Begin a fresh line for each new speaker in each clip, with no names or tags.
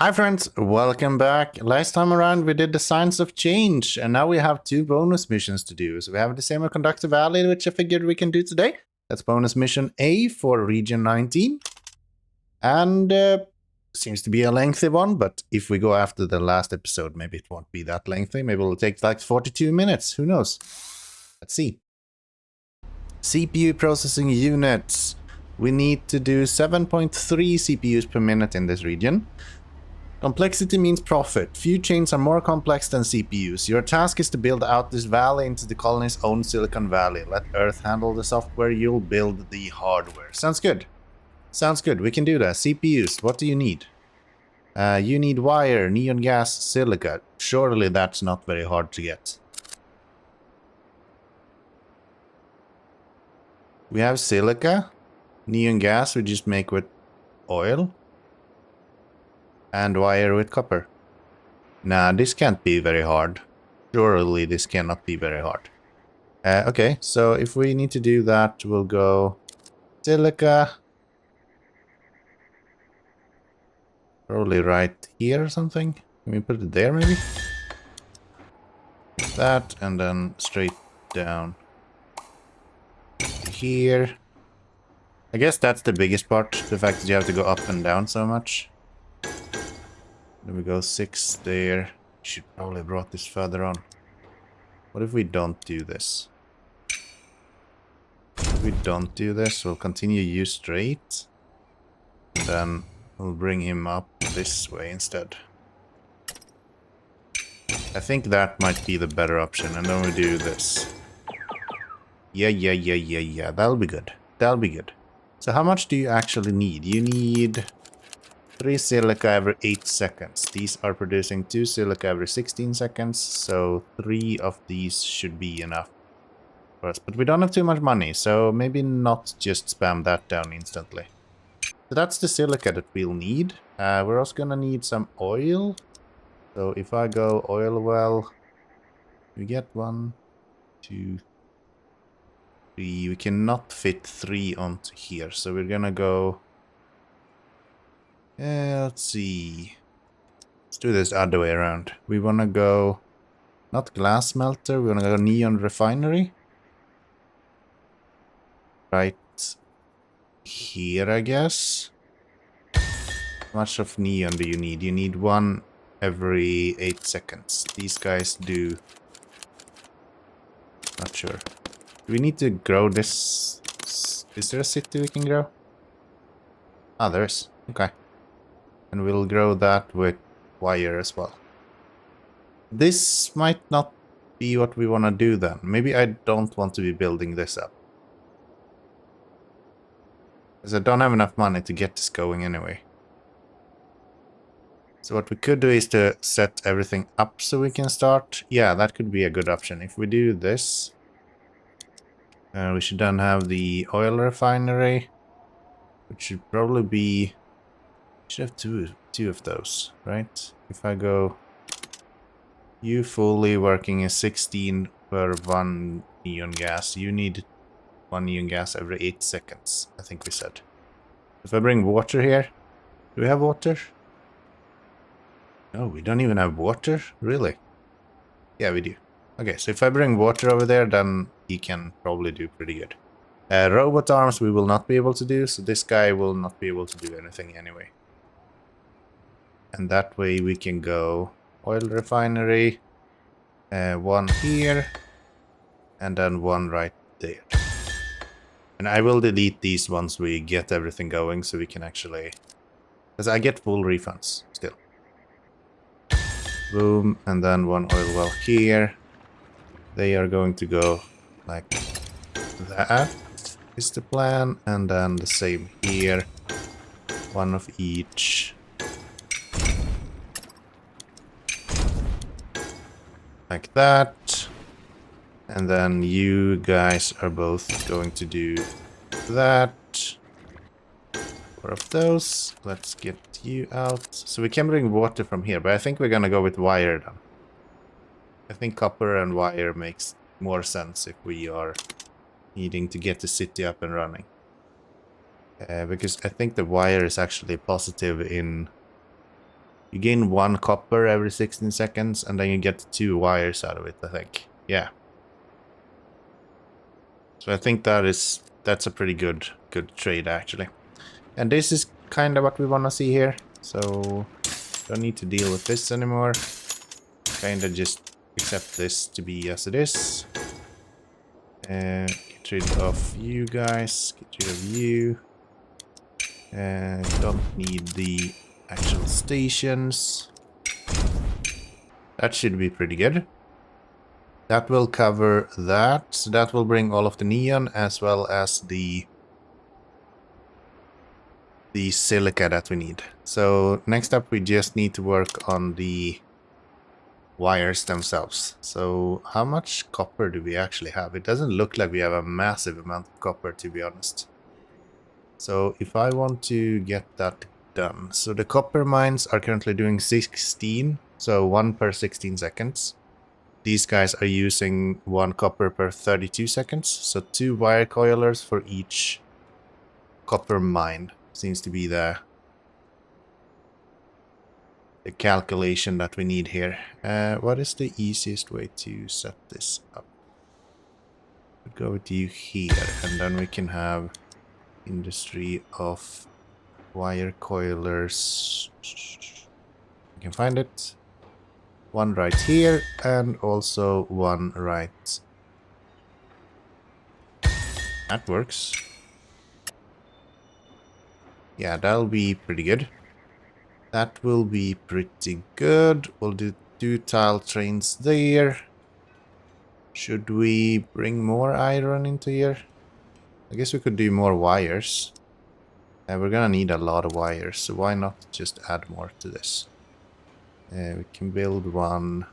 Hi friends, welcome back. Last time around we did the Signs of Change, and now we have two bonus missions to do. So we have the Semiconductor Valley, which I figured we can do today. That's bonus mission A for region 19. And seems to be a lengthy one, but if we go after the last episode, maybe it won't be that lengthy. Maybe it'll take like 42 minutes, who knows? Let's see. CPU processing units. We need to do 7.3 CPUs per minute in this region. Complexity means profit. Few chains are more complex than CPUs. Your task is to build out this valley into the colony's own Silicon Valley. Let Earth handle the software, you'll build the hardware. Sounds good. Sounds good, we can do that. CPUs, what do you need? You need wire, neon gas, silica. Surely that's not very hard to get. We have silica, neon gas we just make with oil, and wire with copper. Nah, this can't be very hard. Surely this cannot be very hard. Okay, so if we need to do that, we'll go silica. Probably right here or something. Can we put it there maybe? That, and then straight down here. I guess that's the biggest part, the fact that you have to go up and down so much. Then we go 6 there. Should probably have brought this further on. What if we don't do this? If we don't do this, we'll continue you straight. And then we'll bring him up this way instead. I think that might be the better option, and then we do this. Yeah. That'll be good. That'll be good. So how much do you actually need? You need 3 silica every 8 seconds. These are producing 2 silica every 16 seconds, so 3 of these should be enough for us. But we don't have too much money, so maybe not just spam that down instantly. So that's the silica that we'll need. We're also gonna need some oil. So if I go oil well, we get 1, 2, 3. We cannot fit 3 onto here, so we're gonna go. Let's see. Let's do this other way around. We wanna go not glass smelter, we wanna go neon refinery. Right here, I guess. How much of neon do you need? You need 1 every 8 seconds. These guys do. Not sure. Do we need to grow this? Is there a city we can grow? Ah, there is. Okay. And we'll grow that with wire as well. This might not be what we want to do then. Maybe I don't want to be building this up. Because I don't have enough money to get this going anyway. So what we could do is to set everything up so we can start. Yeah, that could be a good option. If we do this, we should then have the oil refinery, which should probably be. Should have two of those, right? If I go, you fully working is 16 per 1 neon gas. You need 1 neon gas every 8 seconds, I think we said. If I bring water here, do we have water? No, we don't even have water? Really? Yeah, we do. Okay, so if I bring water over there, then he can probably do pretty good. Robot arms we will not be able to do, so this guy will not be able to do anything anyway. And that way we can go oil refinery, 1 here, and then 1 right there. And I will delete these once we get everything going, so we can actually. Because I get full refunds still. Boom, and then 1 oil well here. They are going to go like that is the plan, and then the same here. 1 of each. Like that. And then you guys are both going to do that. 4 of those. Let's get you out. So we can bring water from here, but I think we're gonna go with wire then. I think copper and wire makes more sense if we are needing to get the city up and running. Because I think the wire is actually positive in You gain 1 copper every 16 seconds, and then you get 2 wires out of it, I think. Yeah. So I think that's a pretty good trade, actually. And this is kind of what we want to see here. So don't need to deal with this anymore. Kind of just accept this to be as it is. Get rid of you guys. Get rid of you. Don't need the actual stations. That should be pretty good. That will cover that. So that will bring all of the neon as well as the silica that we need. So next up we just need to work on the wires themselves. So how much copper do we actually have? It doesn't look like we have a massive amount of copper, to be honest. So if I want to get that done. So the copper mines are currently doing 16. So 1 per 16 seconds. These guys are using 1 copper per 32 seconds. So 2 wire coilers for each copper mine. Seems to be the calculation that we need here. What is the easiest way to set this up? We'll go with you here, and then we can have industry of wire coilers. You can find it. 1 right here, and also 1 right. That works. Yeah, that'll be pretty good. That will be pretty good. We'll do 2 tile trains there. Should we bring more iron into here? I guess we could do more wires. We're gonna need a lot of wires, so why not just add more to this? We can build 1.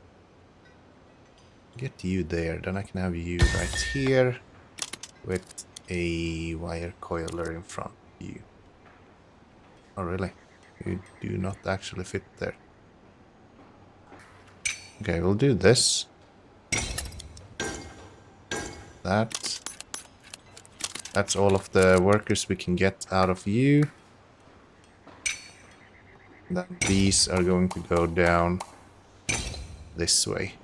Get you there, then I can have you right here with a wire coiler in front of you. Oh really? You do not actually fit there. Okay, we'll do this. That's all of the workers we can get out of you. Then these are going to go down this way.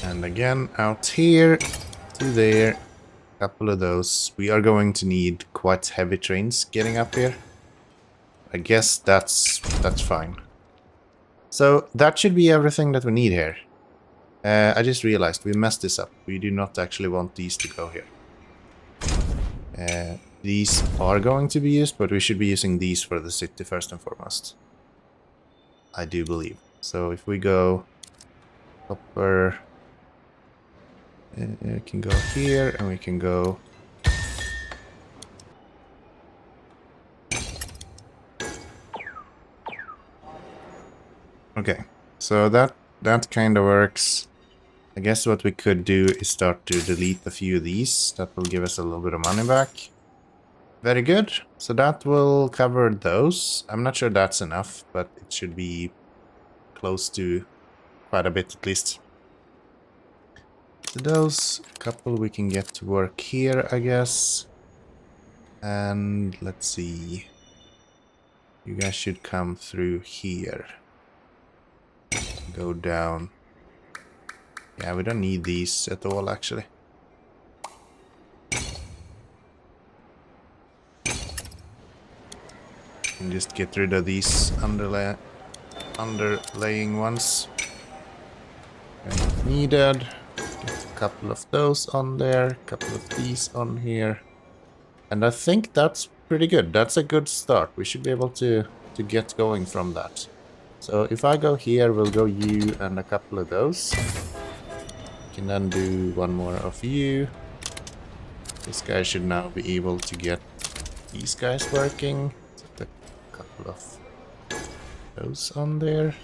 And again, out here to there. Couple of those. We are going to need quite heavy trains getting up here. I guess that's fine. So that should be everything that we need here. I just realized we messed this up. We do not actually want these to go here. These are going to be used, but we should be using these for the city first and foremost. I do believe. So if we go copper, we can go here, and we can go okay. So that kind of works. I guess what we could do is start to delete a few of these. That will give us a little bit of money back. Very good. So that will cover those. I'm not sure that's enough, but it should be close to quite a bit at least. So those couple we can get to work here, I guess. And let's see. You guys should come through here. Go down. Yeah, we don't need these at all, actually. And just get rid of these underlaying ones. They're not needed. Get a couple of those on there, a couple of these on here. And I think that's pretty good. That's a good start. We should be able to get going from that. So if I go here, we'll go you and a couple of those. Can then do 1 more of you. This guy should now be able to get these guys working. Put a couple of those on there.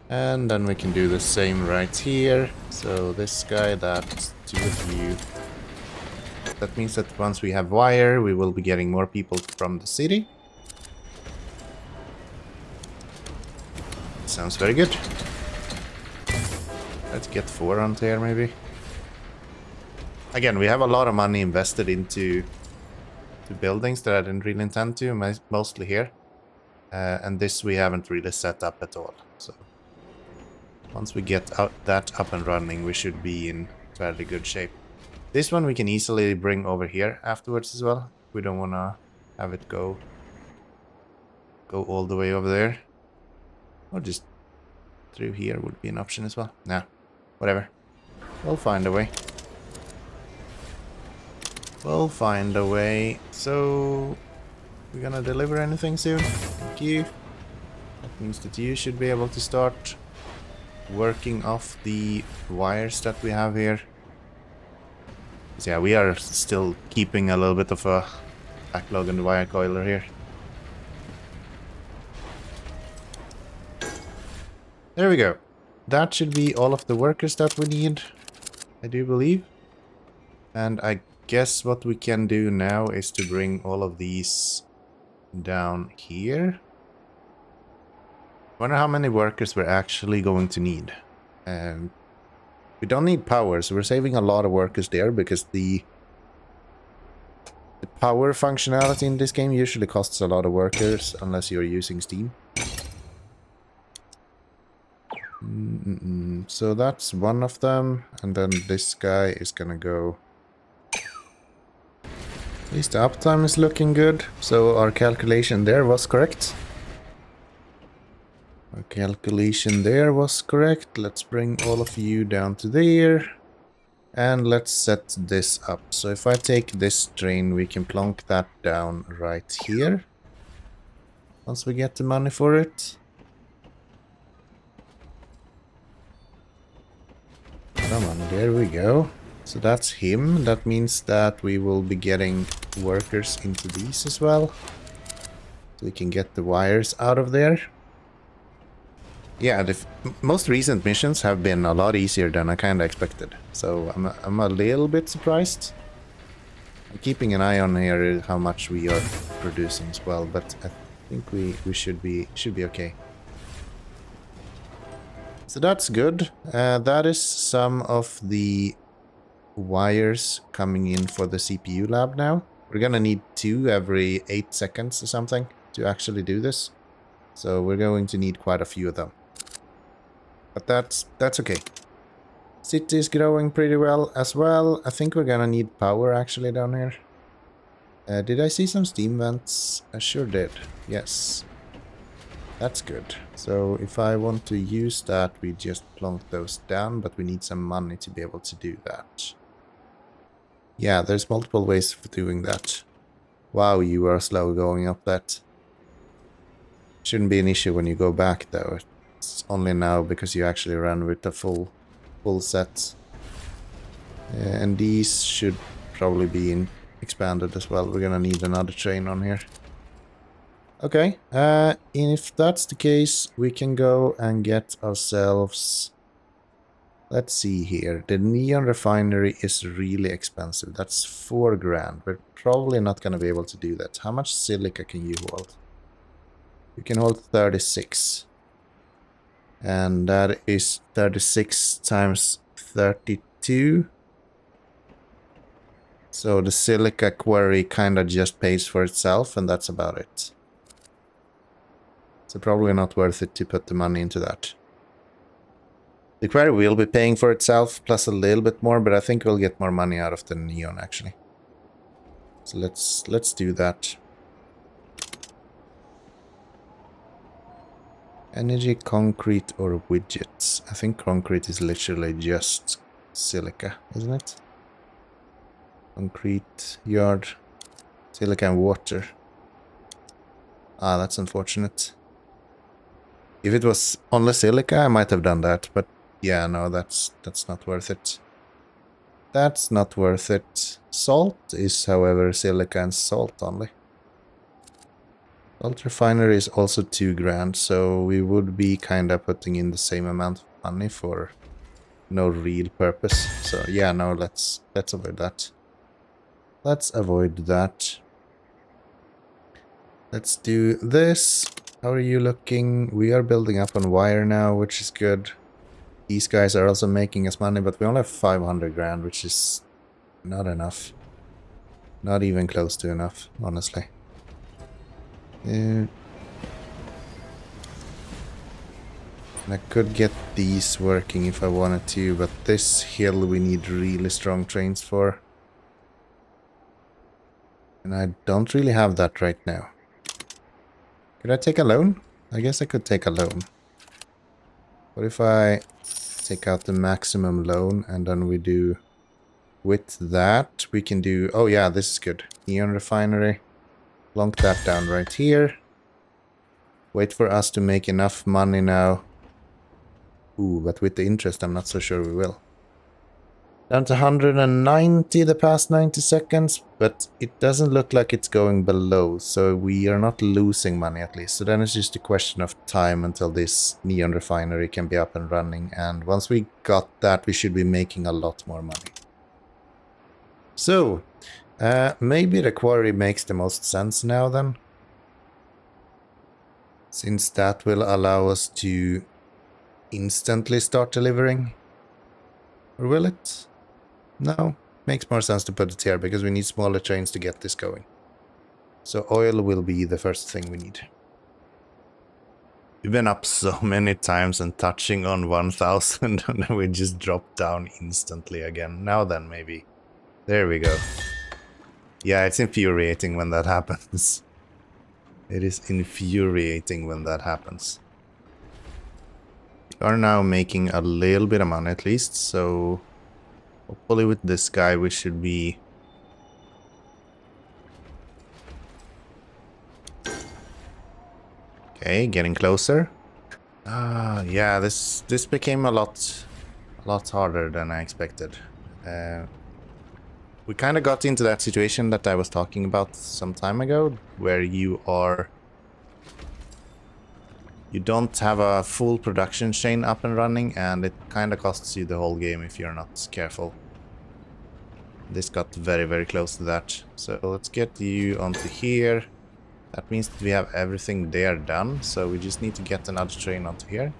And then we can do the same right here. So this guy, that's 2 of you. That means that once we have wire, we will be getting more people from the city. Sounds very good. Let's get 4 onto here, maybe. Again, we have a lot of money invested into buildings that I didn't really intend to, mostly here. And this we haven't really set up at all. So once we get that up and running, we should be in fairly good shape. This one we can easily bring over here afterwards as well. We don't want to have it go all the way over there. Or just through here would be an option as well. Nah, whatever. We'll find a way. We'll find a way. So, we're gonna deliver anything soon? Thank you. That means that you should be able to start working off the wires that we have here. So yeah, we are still keeping a little bit of a backlog in the wire coiler here. There we go. That should be all of the workers that we need, I do believe. And I guess what we can do now is to bring all of these down here. Wonder how many workers we're actually going to need. We don't need power, so we're saving a lot of workers there because the power functionality in this game usually costs a lot of workers unless you're using Steam. So that's one of them, and then this guy is gonna go. At least the uptime is looking good, so our calculation there was correct. Let's bring all of you down to there. And let's set this up. So if I take this train, we can plonk that down right here. Once we get the money for it. Come on, there we go. So that's him. That means that we will be getting workers into these as well. So we can get the wires out of there. Yeah, the most recent missions have been a lot easier than I kind of expected. So I'm a little bit surprised. I'm keeping an eye on here how much we are producing as well, but I think we should be okay. So that's good. That is some of the wires coming in for the CPU lab now. We're gonna need 2 every 8 seconds or something to actually do this. So we're going to need quite a few of them. But that's okay. City is growing pretty well as well. I think we're gonna need power actually down here. Did I see some steam vents? I sure did. Yes. That's good. So if I want to use that, we just plonk those down, but we need some money to be able to do that. Yeah, there's multiple ways of doing that. Wow, you are slow going up that. Shouldn't be an issue when you go back though. It's only now because you actually ran with the full set. And these should probably be expanded as well. We're gonna need another train on here. Okay, if that's the case, we can go and get ourselves... Let's see here. The neon refinery is really expensive. That's 4 grand. We're probably not gonna be able to do that. How much silica can you hold? You can hold 36. And that is 36 times 32. So the silica quarry kind of just pays for itself, and that's about it. So probably not worth it to put the money into that. The quarry will be paying for itself, plus a little bit more, but I think we'll get more money out of the neon, actually. So let's do that. Energy, concrete, or widgets. I think concrete is literally just silica, isn't it? Concrete, yard, silica, and water. Ah, that's unfortunate. If it was only silica, I might have done that, but yeah, no, that's not worth it. That's not worth it. Salt is, however, silica and salt only. Salt refinery is also 2 grand, so we would be kind of putting in the same amount of money for no real purpose. So yeah, no, let's avoid that. Let's avoid that. Let's do this. How are you looking? We are building up on wire now, which is good. These guys are also making us money, but we only have 500 grand, which is Not enough. Not even close to enough, honestly. And I could get these working if I wanted to, but this hill we need really strong trains for. And I don't really have that right now. Could I take a loan? I guess I could take a loan. What if I take out the maximum loan and then we do... With that, we can do... Oh yeah, this is good. Neon refinery. Plonk that down right here. Wait for us to make enough money now. Ooh, but with the interest, I'm not so sure we will. Down to 190 the past 90 seconds, but it doesn't look like it's going below, so we are not losing money at least. So then it's just a question of time until this neon refinery can be up and running, and once we got that, we should be making a lot more money. So, maybe the quarry makes the most sense now then, since that will allow us to instantly start delivering. Or will it? No, makes more sense to put it here because we need smaller trains to get this going. So oil will be the first thing we need. We've been up so many times and touching on 1000 and then we just dropped down instantly again. Now then, maybe. There we go. Yeah, it's infuriating when that happens. It is infuriating when that happens. We are now making a little bit of money at least, so... Hopefully with this guy we should be... Okay, getting closer. Yeah, this became a lot harder than I expected. We kind of got into that situation that I was talking about some time ago, where you don't have a full production chain up and running, and it kind of costs you the whole game if you're not careful. This got very, very close to that. So let's get you onto here. That means that we have everything there done, so we just need to get another train onto here.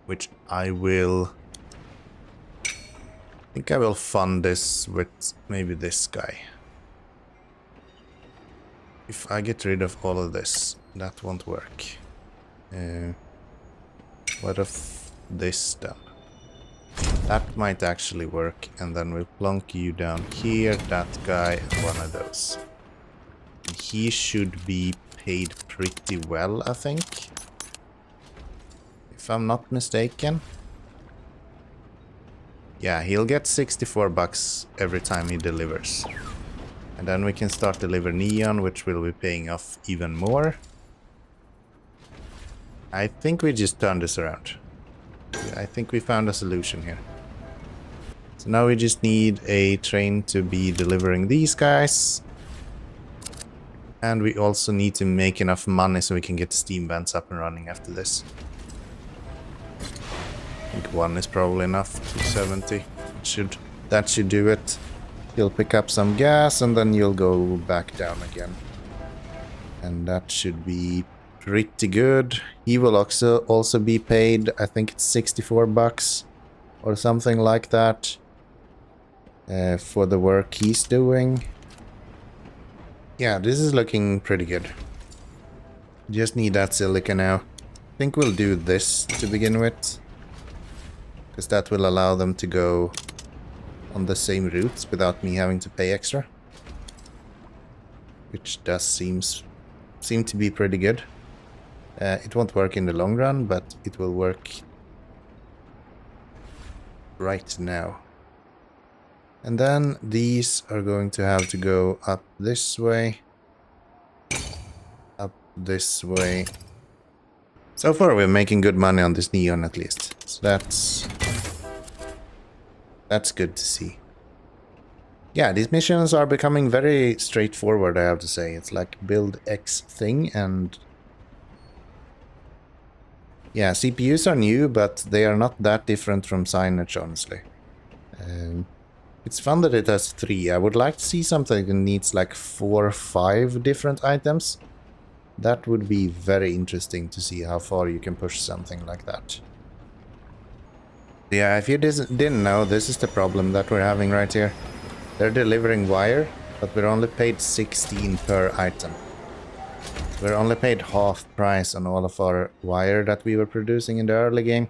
Which I will... I think I will fund this with maybe this guy. If I get rid of all of this, that won't work. What if this then? That might actually work, and then we'll plonk you down here, that guy, and one of those. And he should be paid pretty well, I think. If I'm not mistaken. Yeah, he'll get 64 bucks every time he delivers. And then we can start deliver neon, which will be paying off even more. I think we just turned this around. I think we found a solution here. So now we just need a train to be delivering these guys. And we also need to make enough money so we can get the steam vents up and running after this. I think one is probably enough. 270. That should do it. You'll pick up some gas and then you'll go back down again. And that should be pretty good. He will also be paid, I think it's 64 bucks or something like that for the work he's doing. Yeah, this is looking pretty good. Just need that silica now. I think we'll do this to begin with, because that will allow them to go on the same routes without me having to pay extra. Which does seem to be pretty good. It won't work in the long run, but it will work right now. And then these are going to have to go up this way. Up this way. So far we're making good money on this neon at least. So that's good to see. Yeah, these missions are becoming very straightforward, I have to say. It's like build X thing and... Yeah, CPUs are new, but they are not that different from signage, honestly. It's fun that it has 3. I would like to see something that needs like 4 or 5 different items. That would be very interesting to see how far you can push something like that. Yeah, if you didn't know, this is the problem that we're having right here. They're delivering wire, but we're only paid 16 per item. We're only paid half price on all of our wire that we were producing in the early game.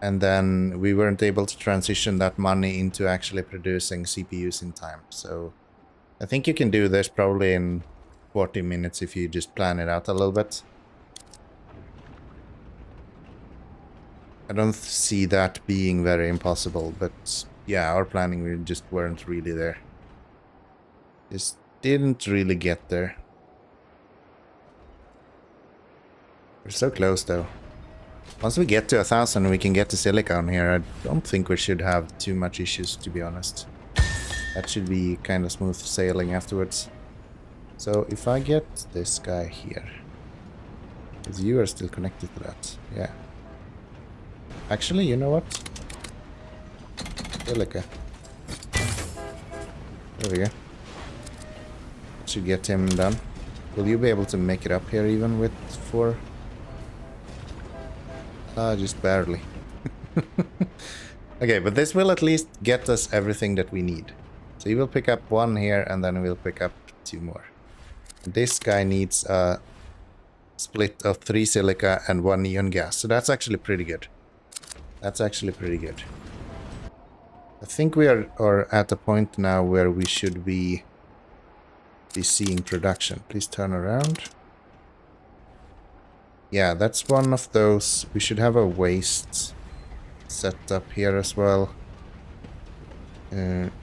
And then we weren't able to transition that money into actually producing CPUs in time. So I think you can do this probably in 40 minutes if you just plan it out a little bit. I don't see that being very impossible, but yeah, our planning we just weren't really there. Just didn't really get there. We're so close though. Once we get to 1,000 we can get to silicon here. I don't think we should have too much issues, to be honest. That should be kind of smooth sailing afterwards. So if I get this guy here, because you are still connected to that, yeah. Actually, you know what? Silica. There we go. Should get him done. Will you be able to make it up here even with 4? Just barely. Okay, but this will at least get us everything that we need. So you will pick up 1 here and then we'll pick up 2 more. This guy needs a split of 3 silica and 1 neon gas. So that's actually pretty good. That's actually pretty good. I think we are at a point now where we should be seeing production. Please turn around. Yeah, that's one of those. We should have a waste set up here as well. What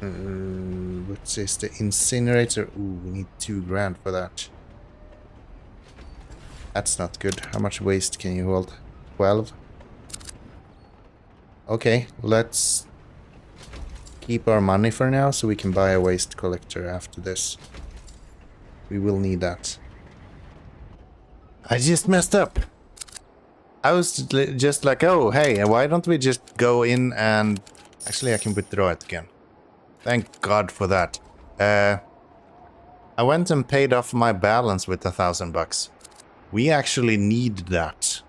is the incinerator? Ooh, we need 2 grand for that. That's not good. How much waste can you hold? 12? Okay, let's keep our money for now so we can buy a waste collector after this. We will need that. I just messed up. I was just like, oh, hey, why don't we just go in and... Actually, I can withdraw it again. Thank God for that. I went and paid off my balance with $1,000. We actually need that.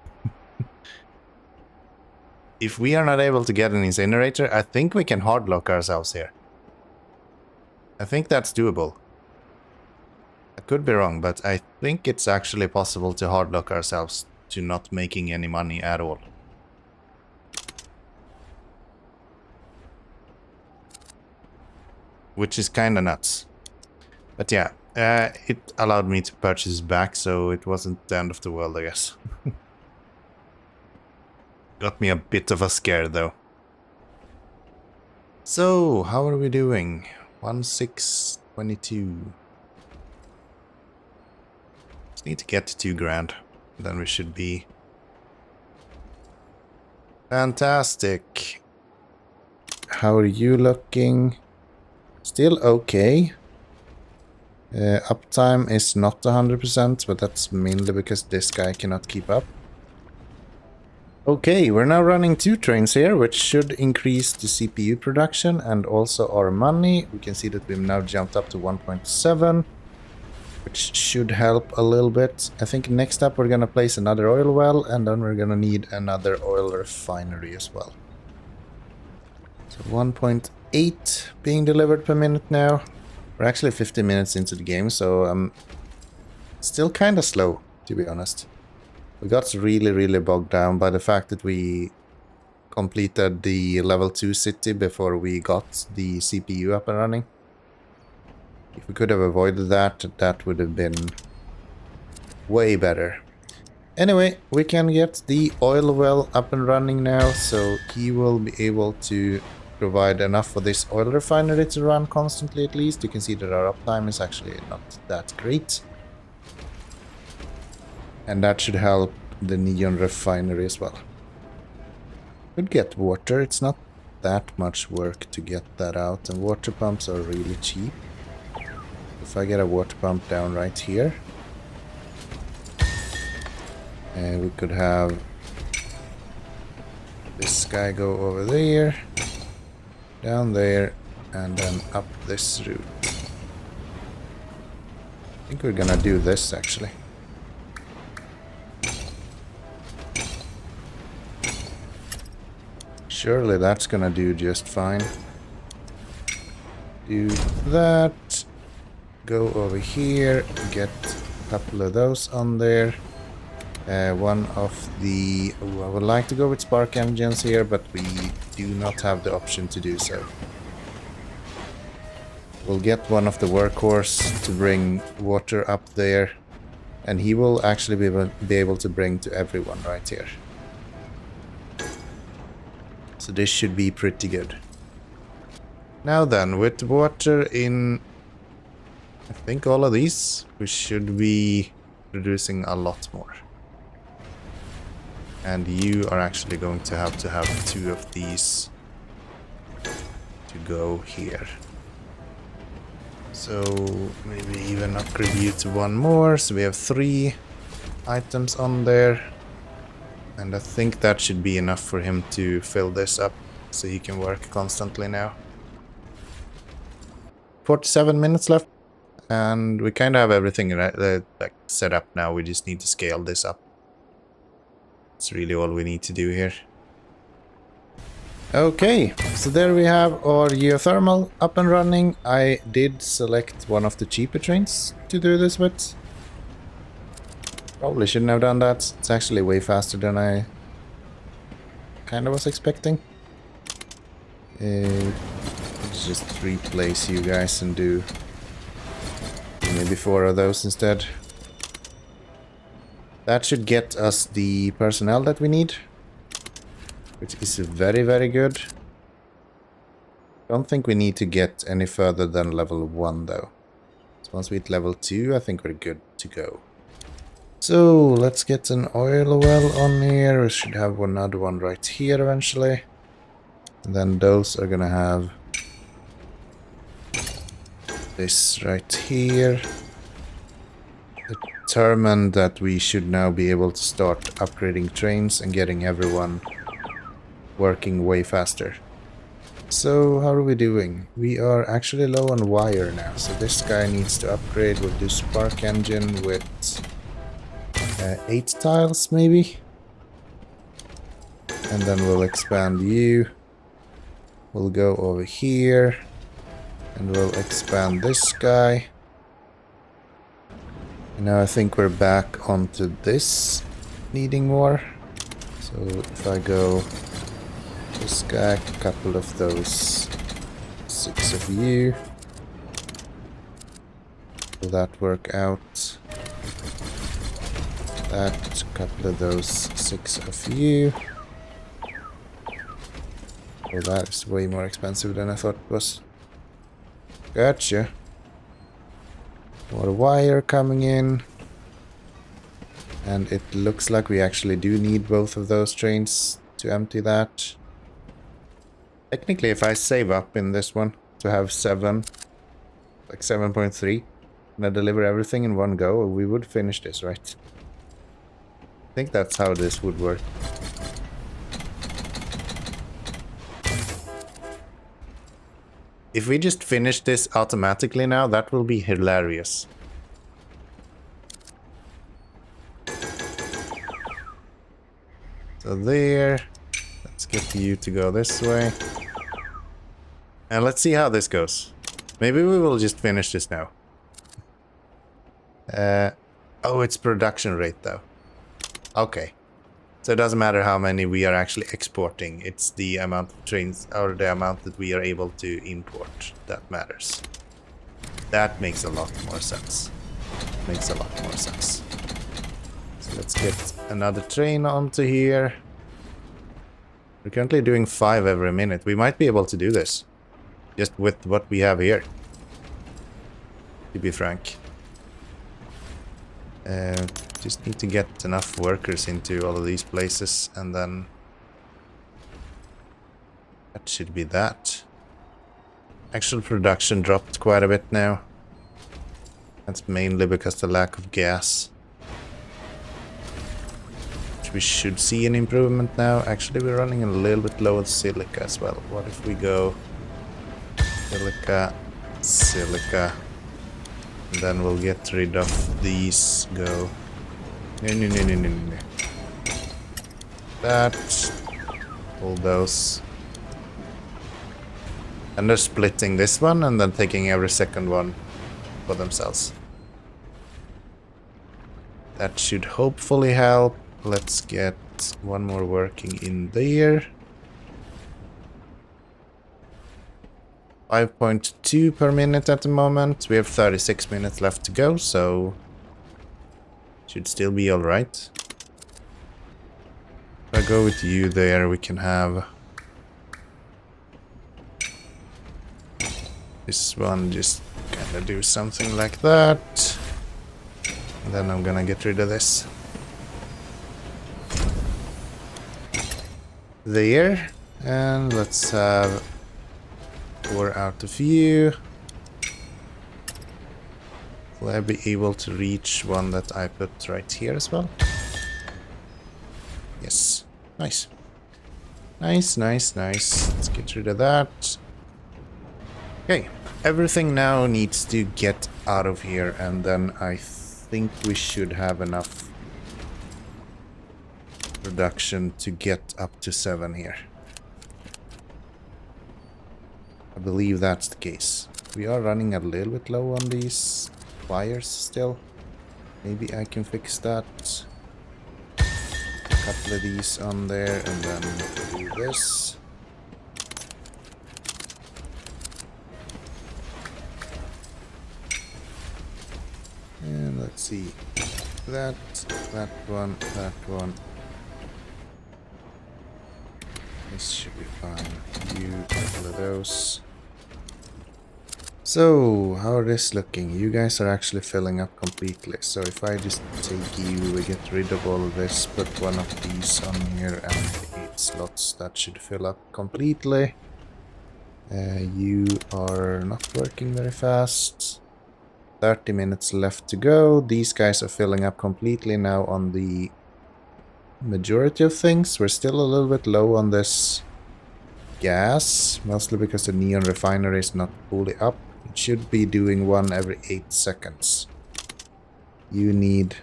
If we are not able to get an incinerator, I think we can hardlock ourselves here. I think that's doable. I could be wrong, but I think it's actually possible to hardlock ourselves to not making any money at all. Which is kinda nuts. But yeah, it allowed me to purchase back, so it wasn't the end of the world, I guess. Got me a bit of a scare, though. So, how are we doing? 1622. Just need to get to 2 grand. Then we should be... Fantastic. How are you looking? Still okay. Uptime is not 100%, but that's mainly because this guy cannot keep up. Okay, we're now running 2 trains here, which should increase the CPU production and also our money. We can see that we've now jumped up to 1.7, which should help a little bit. I think next up we're gonna place another oil well, and then we're gonna need another oil refinery as well. So 1.8 being delivered per minute now. We're actually 50 minutes into the game, so I'm still kind of slow, to be honest. We got really bogged down by the fact that we completed the level 2 city before we got the CPU up and running. If we could have avoided that, that would have been way better. Anyway, we can get the oil well up and running now, so he will be able to provide enough for this oil refinery to run constantly at least. You can see that our uptime is actually not that great. And that should help the neon refinery as well. Could get water, it's not that much work to get that out, and water pumps are really cheap. If I get a water pump down right here, and we could have this guy go over there, down there, and then up this route. I think we're gonna do this actually. Surely that's gonna do just fine. Do that. Go over here, get a couple of those on there. One of the... I would like to go with spark engines here, but we do not have the option to do so. We'll get one of the workhorse to bring water up there, and he will actually be able to bring to everyone right here. So this should be pretty good. Now then, with water in, I think all of these, we should be producing a lot more. And you are actually going to have 2 of these to go here. So maybe even upgrade you to 1 more, so we have 3 items on there. And I think that should be enough for him to fill this up, so he can work constantly now. 47 minutes left, and we kind of have everything like set up now. We just need to scale this up. That's really all we need to do here. Okay, so there we have our geothermal up and running. I did select one of the cheaper trains to do this with. Probably shouldn't have done that. It's actually way faster than I kind of was expecting. Let's just replace you guys and do maybe 4 of those instead. That should get us the personnel that we need, which is very, very good. Don't think we need to get any further than level 1 though. So once we hit level 2, I think we're good to go. So let's get an oil well on here. We should have another one right here eventually. And then those are gonna have this right here. Determined that we should now be able to start upgrading trains and getting everyone working way faster. So how are we doing? We are actually low on wire now, so this guy needs to upgrade. We'll do spark engine with 8 tiles maybe, and then we'll expand you. We'll go over here and we'll expand this guy. And now I think we're back onto this needing more. So if I go this guy, a couple of those, 6 of you. Will that work out? That, a couple of those, 6 of you. Well, that is way more expensive than I thought it was. Gotcha. More wire coming in. And it looks like we actually do need both of those trains to empty that. Technically, if I save up in this one to have 7, like 7.3, and I deliver everything in one go, we would finish this, right? I think that's how this would work. If we just finish this automatically now, that will be hilarious. So there, let's get you to go this way. And let's see how this goes. Maybe we will just finish this now. Oh, it's production rate though. Okay. So it doesn't matter how many we are actually exporting. It's the amount of trains, or the amount that we are able to import, that matters. That makes a lot more sense. Makes a lot more sense. So let's get another train onto here. We're currently doing 5 every minute. We might be able to do this, just with what we have here, to be frank. Just need to get enough workers into all of these places, and then that should be that. Actual production dropped quite a bit now. That's mainly because of the lack of gas. Which we should see an improvement now. Actually, we're running a little bit low with silica as well. What if we go silica, silica, and then we'll get rid of these. Go. No. That. All those. And they're splitting this one and then taking every second one for themselves. That should hopefully help. Let's get one more working in there. 5.2 per minute at the moment. We have 36 minutes left to go, so should still be alright. If I go with you there, we can have this one just kind of do something like that. And then I'm gonna get rid of this. There. And let's have 4 out of view. Will I be able to reach one that I put right here as well? Yes. Nice. Nice, nice, nice. Let's get rid of that. Okay. Everything now needs to get out of here, and then I think we should have enough production to get up to 7 here. I believe that's the case. We are running a little bit low on these wires still. Maybe I can fix that. A couple of these on there and then do this. And let's see. That one, that one. This should be fine. You, a couple of those. So, how is this looking? You guys are actually filling up completely. So if I just take you, we get rid of all of this, put one of these on here and 8 slots, that should fill up completely. You are not working very fast. 30 minutes left to go. These guys are filling up completely now on the majority of things. We're still a little bit low on this gas, mostly because the neon refinery is not fully up. It should be doing one every 8 seconds. You need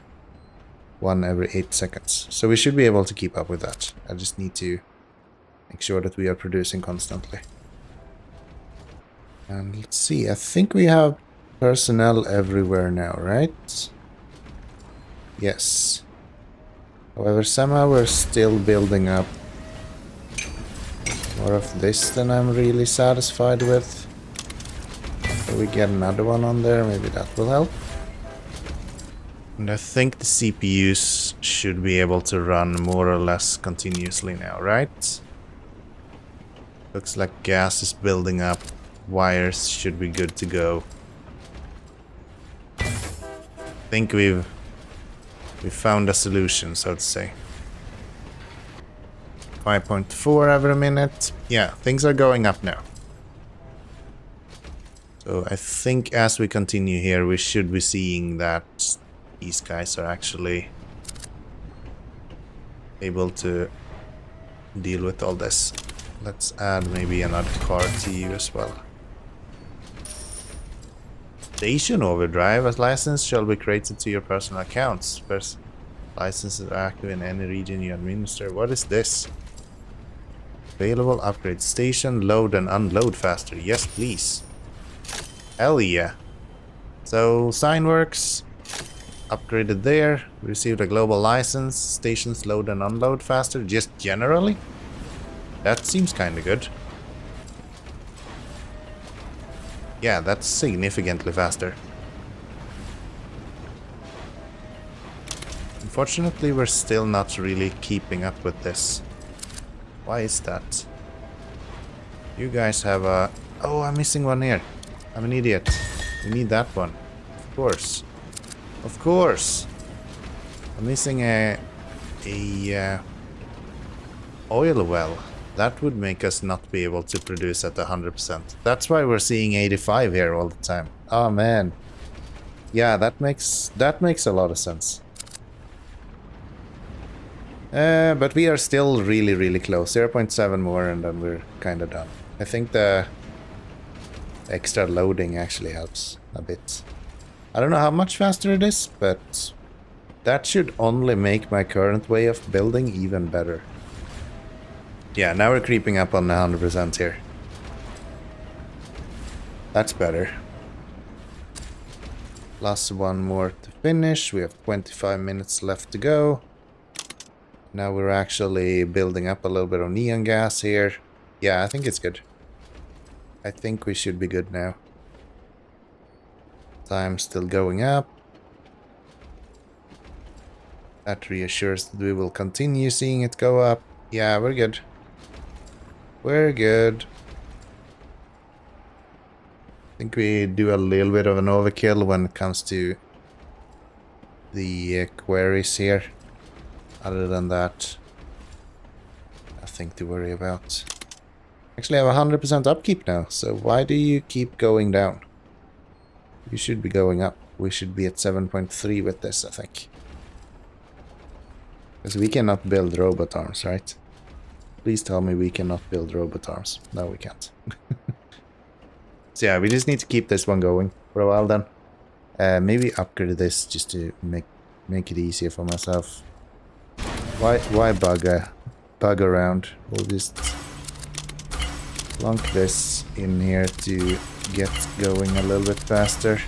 one every 8 seconds. So we should be able to keep up with that. I just need to make sure that we are producing constantly. And let's see, I think we have personnel everywhere now, right? Yes. However, somehow we're still building up more of this than I'm really satisfied with. So we get another one on there, maybe that will help. And I think the CPUs should be able to run more or less continuously now, right? Looks like gas is building up. Wires should be good to go. I think we found a solution, so to say. 5.4 every minute. Yeah, things are going up now. So I think as we continue here, we should be seeing that these guys are actually able to deal with all this. Let's add maybe another card to you as well. Station overdrive. A license shall be created to your personal accounts. First, licenses are active in any region you administer. What is this? Available upgrade. Station load and unload faster. Yes, please. Hell yeah. So, sign works. Upgraded there. Received a global license. Stations load and unload faster. Just generally? That seems kinda good. Yeah, that's significantly faster. Unfortunately, we're still not really keeping up with this. Why is that? You guys have a... Oh, I'm missing one here. I'm an idiot. We need that one. Of course. Of course. I'm missing a oil well. That would make us not be able to produce at 100%. That's why we're seeing 85 here all the time. Oh man. Yeah, that makes a lot of sense. But we are still really close. 0.7 more and then we're kind of done. I think the extra loading actually helps a bit. I don't know how much faster it is, but that should only make my current way of building even better. Yeah, now we're creeping up on 100% here. That's better. Plus one more to finish. We have 25 minutes left to go. Now we're actually building up a little bit of neon gas here. Yeah, I think it's good. I think we should be good now. Time's still going up. That reassures that we will continue seeing it go up. Yeah, we're good. We're good. I think we do a little bit of an overkill when it comes to the queries here. Other than that, nothing to worry about. Actually, I have 100% upkeep now, so why do you keep going down? You should be going up. We should be at 7.3 with this, I think. Because we cannot build robot arms, right? Please tell me we cannot build robot arms. No, we can't. So yeah, we just need to keep this one going for a while then. Maybe upgrade this just to make it easier for myself. Why bug around? We'll just plunk this in here to get going a little bit faster.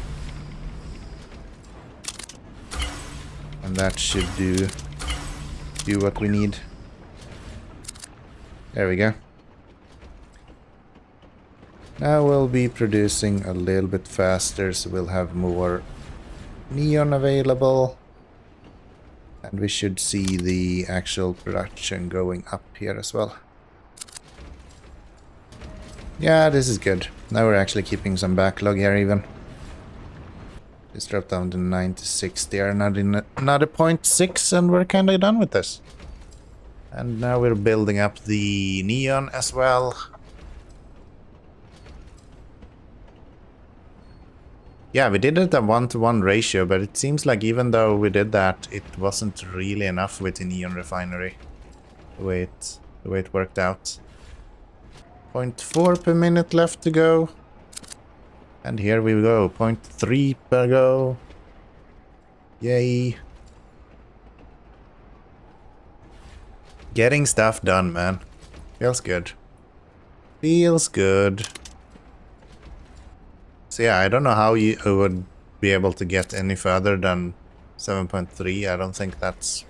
And that should do what we need. There we go. Now we'll be producing a little bit faster, so we'll have more neon available. And we should see the actual production going up here as well. Yeah, this is good. Now we're actually keeping some backlog here even. Just drop down to 96 there, another 0.6, and we're kind of done with this. And now we're building up the neon as well. Yeah, we did it a 1-to-1 ratio, but it seems like even though we did that, it wasn't really enough with the neon refinery. The way it worked out. 0.4 per minute left to go. And here we go, 0.3 per go. Yay. Getting stuff done, man. Feels good. Feels good. So yeah, I don't know how you would be able to get any further than 7.3. I don't think that's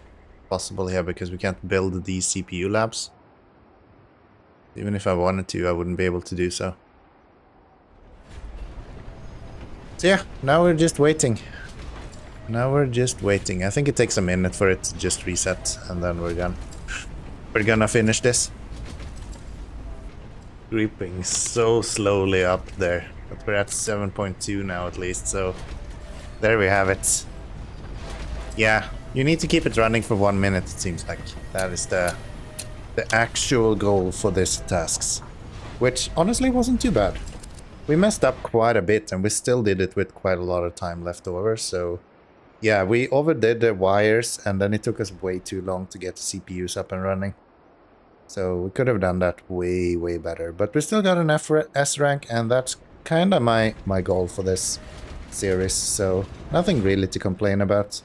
possible here because we can't build these CPU labs. Even if I wanted to, I wouldn't be able to do so. So yeah, now we're just waiting. Now we're just waiting. I think it takes a minute for it to just reset and then we're done. We're gonna finish this. Creeping so slowly up there. But we're at 7.2 now at least, so there we have it. Yeah, you need to keep it running for 1 minute, it seems like. That is the actual goal for these tasks. Which honestly wasn't too bad. We messed up quite a bit and we still did it with quite a lot of time left over, so... Yeah, we overdid the wires and then it took us way too long to get the CPUs up and running. So we could have done that way, way better. But we still got an S rank and that's kind of my goal for this series. So nothing really to complain about.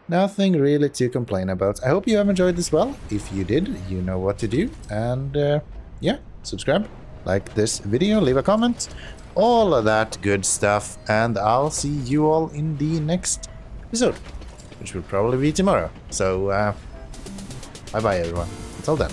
Nothing really to complain about. I hope you have enjoyed this well. If you did, you know what to do. And yeah, subscribe, like this video, leave a comment. All of that good stuff. And I'll see you all in the next episode, which will probably be tomorrow. So, bye-bye everyone. Until then.